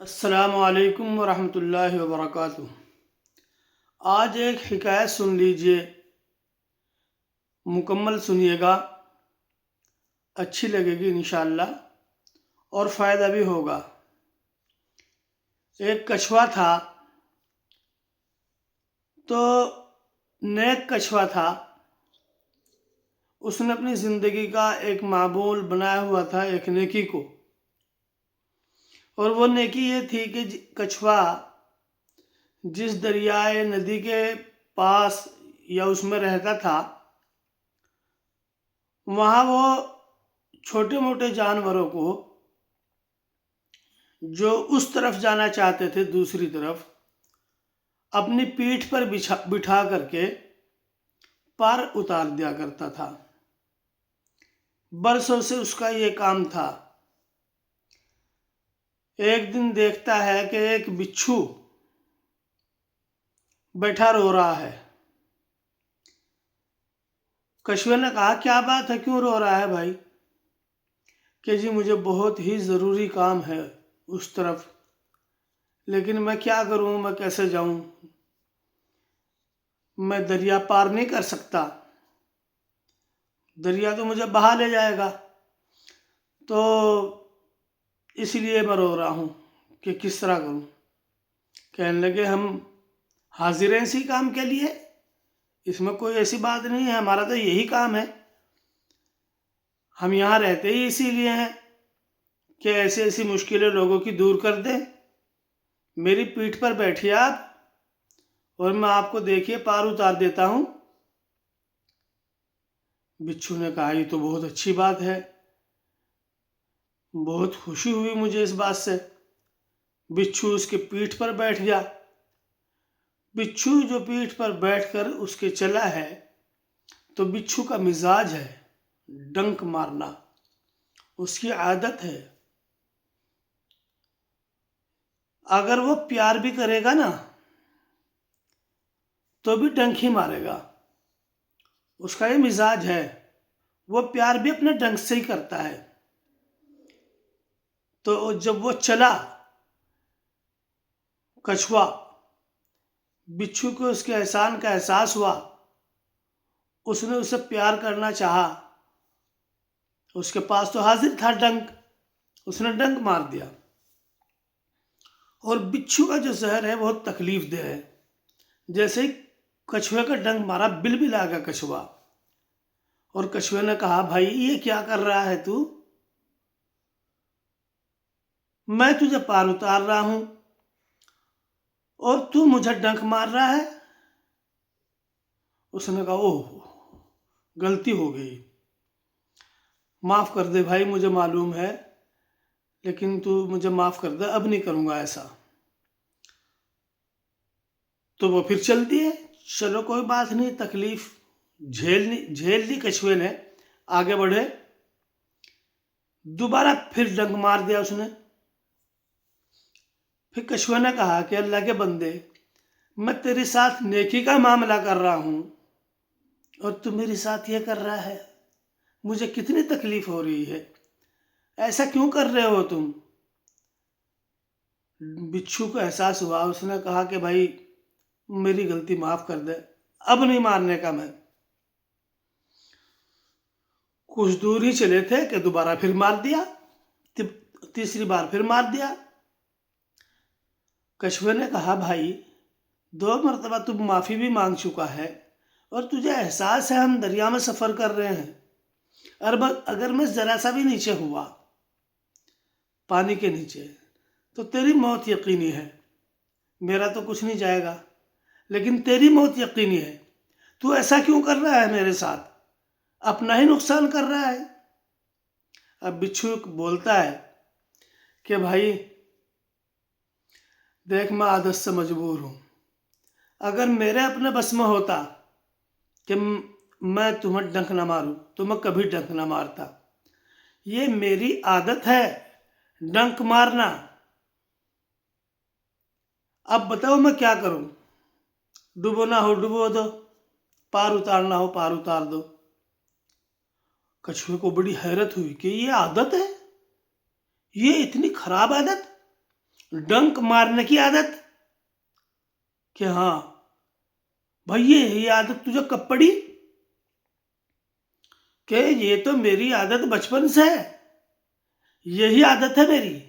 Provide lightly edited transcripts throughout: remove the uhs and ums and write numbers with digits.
अस्सलामु अलैकुम वरहमतुल्लाहि वबरकातुह। आज एक हिकायत सुन लीजिए, मुकम्मल सुनिएगा, अच्छी लगेगी इंशाअल्लाह और फ़ायदा भी होगा। एक कछुआ था, तो नेक कछुआ था। उसने अपनी ज़िंदगी का एक मामूल बनाया हुआ था, एक नेकी को। और वो नेकी ये थी कि कछुआ जिस दरियाए नदी के पास या उसमें रहता था, वहाँ वो छोटे मोटे जानवरों को जो उस तरफ जाना चाहते थे, दूसरी तरफ, अपनी पीठ पर बिठा करके पार उतार दिया करता था। बरसों से उसका ये काम था। एक दिन देखता है कि एक बिच्छू बैठा रो रहा है। कछुए ने कहा, क्या बात है, क्यों रो रहा है भाई? कि जी मुझे बहुत ही ज़रूरी काम है उस तरफ, लेकिन मैं क्या करूं, मैं कैसे जाऊं, मैं दरिया पार नहीं कर सकता, दरिया तो मुझे बहा ले जाएगा, तो इसलिए मैं रो रहा हूं कि किस तरह करूं। कहने लगे, हम हाजिर हैं इसी काम के लिए, इसमें कोई ऐसी बात नहीं है, हमारा तो यही काम है, हम यहाँ रहते ही इसीलिए हैं कि ऐसी ऐसी मुश्किलें लोगों की दूर कर दें। मेरी पीठ पर बैठिए आप और मैं आपको देखिए पार उतार देता हूँ। बिच्छू ने कहा, ये तो बहुत अच्छी बात है, बहुत खुशी हुई मुझे इस बात से। बिच्छू उसके पीठ पर बैठ गया। बिच्छू जो पीठ पर बैठकर उसके चला है, तो बिच्छू का मिजाज है डंक मारना, उसकी आदत है। अगर वो प्यार भी करेगा ना, तो भी डंक ही मारेगा। उसका ये मिजाज है, वो प्यार भी अपने ढंग से ही करता है। तो जब वो चला कछुआ, बिच्छू को उसके एहसान का एहसास हुआ, उसने उसे प्यार करना चाहा। उसके पास तो हाजिर था डंक, उसने डंक मार दिया। और बिच्छू का जो जहर है बहुत तकलीफ दे है। जैसे ही कछुए का डंक मारा, बिलबिला गया कछुआ। और कछुए ने कहा, भाई ये क्या कर रहा है तू? मैं तुझे पार उतार रहा हूं और तू मुझे डंक मार रहा है। उसने कहा, ओह, गलती हो गई, माफ कर दे भाई, मुझे मालूम है, लेकिन तू मुझे माफ कर दे, अब नहीं करूंगा ऐसा। तो वो फिर चल दिए। चलो कोई बात नहीं, तकलीफ झेल ली कछुए ने, आगे बढ़े। दोबारा फिर डंक मार दिया उसने। फिर कछुए ने कहा कि अल्लाह के बंदे, मैं तेरे साथ नेकी का मामला कर रहा हूं और तू मेरे साथ ये कर रहा है, मुझे कितनी तकलीफ हो रही है, ऐसा क्यों कर रहे हो तुम? बिच्छू को एहसास हुआ, उसने कहा कि भाई मेरी गलती माफ कर दे, अब नहीं मारने का मैं। कुछ दूर ही चले थे कि दोबारा फिर मार दिया, तीसरी बार फिर मार दिया। कछुए ने कहा, भाई 2 मरतबा तू माफ़ी भी मांग चुका है और तुझे एहसास है हम दरिया में सफ़र कर रहे हैं, अगर मैं ज़रा सा भी नीचे हुआ, पानी के नीचे, तो तेरी मौत यकीनी है। मेरा तो कुछ नहीं जाएगा, लेकिन तेरी मौत यकीनी है। तू ऐसा क्यों कर रहा है मेरे साथ? अपना ही नुकसान कर रहा है। अब बिच्छू बोलता है कि भाई देख, मैं आदत से मजबूर हूँ, अगर मेरे अपने बस में होता कि मैं तुम्हें डंक ना मारूं, तो मैं कभी डंक ना मारता। ये मेरी आदत है डंक मारना। अब बताओ मैं क्या करूं? डुबोना हो डुबो दो, पार उतारना हो पार उतार दो। कछुए को बड़ी हैरत हुई कि ये आदत है, ये इतनी खराब आदत। डंक मारने की आदत? कि हाँ भाई ये आदत तुझे कब पड़ी? कि ये तो मेरी आदत बचपन से है, यही आदत है मेरी,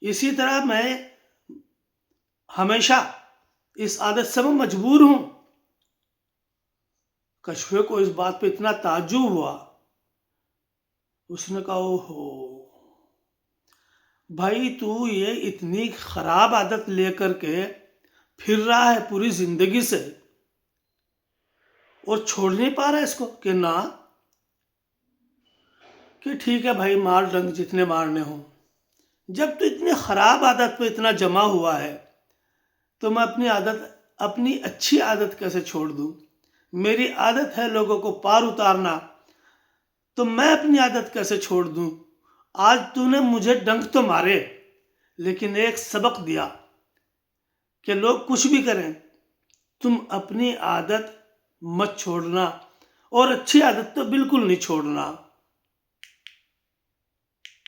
इसी तरह मैं हमेशा इस आदत से मैं मजबूर हूं। कछुए को इस बात पे इतना ताज्जुब हुआ, उसने कहा ओहो भाई तू ये इतनी खराब आदत लेकर के फिर रहा है पूरी जिंदगी से और छोड़ नहीं पा रहा है इसको? कि ना, कि ठीक है भाई मार डंक जितने मारने हो। जब तू इतनी खराब आदत पे इतना जमा हुआ है तो मैं अपनी अच्छी आदत कैसे छोड़ दूं? मेरी आदत है लोगों को पार उतारना, तो मैं अपनी आदत कैसे छोड़ दूं? आज तूने मुझे डंक तो मारे लेकिन एक सबक दिया कि लोग कुछ भी करें, तुम अपनी आदत मत छोड़ना, और अच्छी आदत तो बिल्कुल नहीं छोड़ना।